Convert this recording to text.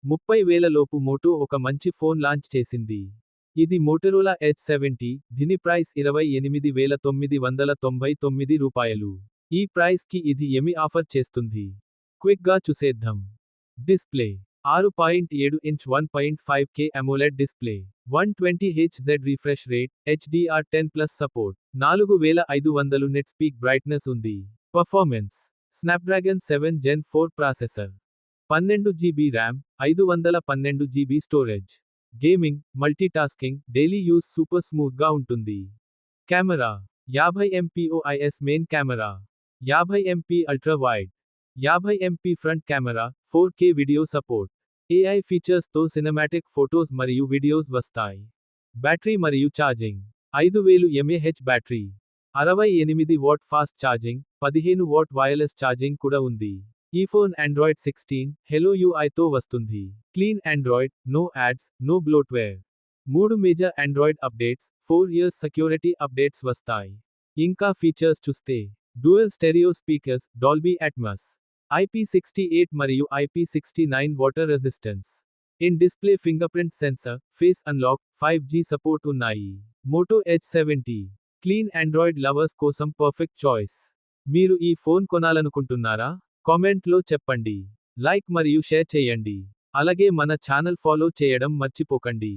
30,000 లోపు మోటో ఒక మంచి ఫోన్ లాంచ్ చేసింది. ఇది మోటరోలా H70, దీని ప్రైస్ రూ. 28,999. ఈ ప్రైస్ కి ఇది ఏమి ఆఫర్ చేస్తుంది? క్విక్ గా చూసేద్దాం. Display 6.7 inch 1.5K AMOLED display, 120Hz refresh rate, HDR10+ support, 4500 nit peak brightness ఉంది. Performance Snapdragon 7 Gen 4 processor, 12GB RAM, 512GB storage. Gaming, multitasking, daily use super smooth గా ఉంటుంది. Camera 50MP OIS main camera, 50MP ultra wide, 50MP front camera, 4K video support. AI features తో cinematic photos మరియు videos వస్తాయి. Battery మరియు charging 5000 mAh battery, 68 watt fast charging, 15 what wireless charging కూడా ఉంది. ఈ phone Android 16 Hello UI తో వస్తుంది. Clean Android, no ads, no bloatware. 3 major Android updates, 4 years security updates వస్తాయి. ఇంకా ఫీచర్స్ చూస్తే, dual stereo speakers, Dolby Atmos, IP68 మరియు IP69 water resistance. In display fingerprint sensor, face unlock, 5G support ఉన్నాయి. Moto H70 clean Android lovers కోసం perfect choice. మీరు ఈ phone కొనాలనుకుంటున్నారా? Comment లో చెప్పండి. లైక్ మరియు షేర్ చేయండి. అలాగే మన ఛానల్ ఫాలో చేయడం మర్చిపోకండి.